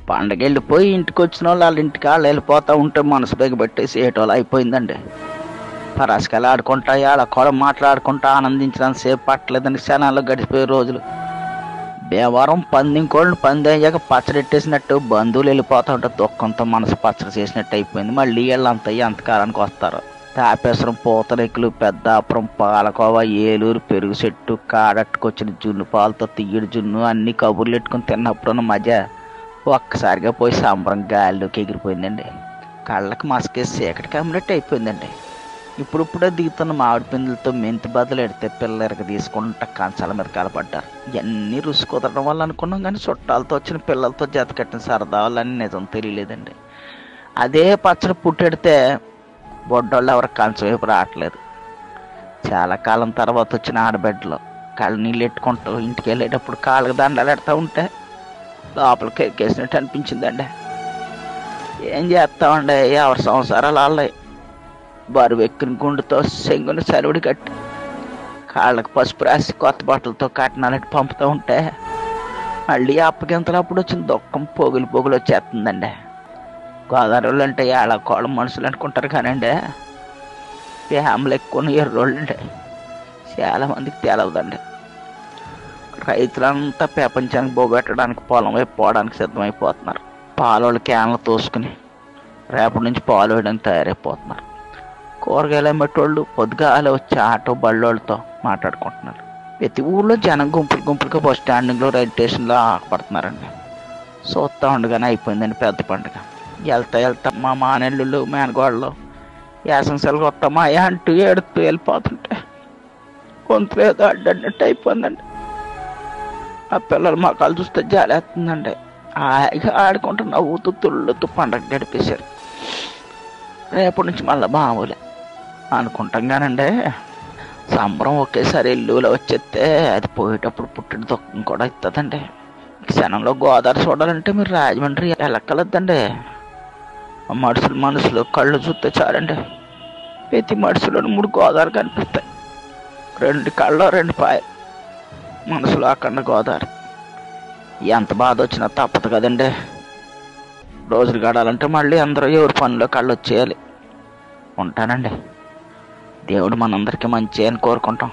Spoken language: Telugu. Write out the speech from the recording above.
పండగ వెళ్ళిపోయి ఇంటికి వచ్చిన వాళ్ళు వాళ్ళ ఇంటికి వాళ్ళు వెళ్ళిపోతూ ఉంటే మనసు బిగబెట్టేసి ఏటోళ్ళు అయిపోయిందండి. పరాసుకాయలు ఆడుకుంటా వాళ్ళ కూడా మాట్లాడుకుంటా ఆనందించినంత సేపు పట్టలేదని క్షణాల్లో గడిచిపోయే రోజులు. భీమవరం పందింకోళ్ళు పంది అయ్యాక పచ్చడెట్టేసినట్టు బంధువులు వెళ్ళిపోతూ ఉంటే దుఃఖంతో మనసు పచ్చడి చేసినట్టు అయిపోయింది. మళ్ళీ వీళ్ళంతా ఎంతకాలానికి వస్తారు? తాపేశ్వరం, పూతరేకులు, పెద్దాపురం, పాలకోవ, ఏలూరు, పెరుగు చెట్టు, కాడట్టుకొచ్చిన జున్ను పాలతో తీయడి జున్ను అన్ని కబుర్లు ఎట్టుకుని తిన్నప్పుడున్న మజా ఒక్కసారిగా పోయి సంబరం గాలిలోకి ఎగిరిపోయిందండి. కళ్ళకి మసకేసి చీకటి కమ్మినట్టు అయిపోయిందండి. ఇప్పుడిప్పుడే దిగుతున్న మామిడి పిందులతో మెంతి బదులు ఎడితే పిల్లలకి తీసుకుంటా కంచాల మీద కలపడ్డారు. ఇవన్నీ రుచి కుదరడం వల్ల అనుకున్నాం, కానీ చుట్టాలతో వచ్చిన పిల్లలతో జత కట్టిన సరదా వాళ్ళని నిజం తెలియలేదండి. అదే పచ్చడి పుట్టెడితే బొడ్డోళ్ళు ఎవరికి కంచం వైపు రావట్లేదు. చాలా కాలం తర్వాత వచ్చిన ఆడబిడ్డలు కళ్ళు నీళ్ళు ఎట్టుకుంటూ ఇంటికి వెళ్ళేటప్పుడు కాళ్ళకి దండాలు ఎడతా ఉంటే లోపలికి ఎక్కేసినట్టు అనిపించిందండి. ఏం చేస్తామండి, ఎవరి సంసారాలు వాళ్ళే. బరువు ఎక్కిన గుండెతో సెంగుని సరువుడి కట్టి కాళ్ళకి పసుపు రాసి కొత్త బట్టలతో కట్నాలకి పంపుతూ ఉంటే మళ్ళీ అప్పగింతలప్పుడు వచ్చిన దుఃఖం పొగులు పొగులు వచ్చేస్తుందండి. గోదావరిలో అంటే ఏళ్ళకోళ్ళ మనుషులు అనుకుంటారు కానండి, ఫ్యామిలీ ఎక్కువ ఎర్రోళ్ళు అండి. చాలామందికి తెలవదండి. రైతులంతా ప్రపంచానికి బోగొట్టడానికి పొలం వైపు పోవడానికి సిద్ధమైపోతున్నారు. పాలోళ్ళు క్యాన్లు తోసుకుని రేపటి నుంచి పాలు వేయడానికి తయారైపోతున్నారు. కూరగాయలు అమ్మేటోళ్ళు పొద్దుగాల వచ్చి ఆటో బళ్ళోళ్ళతో మాట్లాడుకుంటున్నారు. ప్రతి ఊళ్ళో జనం గుంపులు గుంపులుగా బస్ స్టాండింగ్లో, రైల్ స్టేషన్లో ఆకపడుతున్నారండి. చూస్తూ ఉండగానే అయిపోయిందండి పెద్ద పండుగ. వెళ్తా మా మానెళ్ళు, మేనగోళ్ళు యాసంశాలకు వస్తామా అంటూ ఏడుతూ వెళ్ళిపోతుంటే గొంతులు ఏదో అడ్డన్నట్టు అయిపోయిందండి. ఆ పిల్లలు మొక్కలు చూస్తే జాలేస్తుందండి. హాయిగా ఆడుకుంటూ నవ్వుతూ తుళ్ళుతూ పండగ గడిపేశారు. రేపటి నుంచి మళ్ళీ మామూలే అనుకుంటాం కానండి, సంబరం ఒకేసారి ఎల్లులో వచ్చేస్తే అది పోయేటప్పుడు పుట్టిన దుఃఖం కూడా ఇస్తుందండి. క్షణంలో గోదావరి చూడాలంటే మీరు రాజమండ్రి వెళ్ళక్కలద్దండి. మనుషులు కళ్ళు చూస్తే చాలండి, ప్రతి మనుషులను 3 గోదావరి కనిపిస్తాయి. 2 కళ్ళు 2 పాయలు, మనసులో అక్కడ గోదావరి. ఎంత బాధ వచ్చినా తప్పదు కదండి. రోజులు గడాలంటే మళ్ళీ అందరూ ఎవరి పనిలో కళ్ళు వచ్చేయాలి. ఉంటానండి. దేవుడు మనందరికీ మంచి అని కోరుకుంటాం.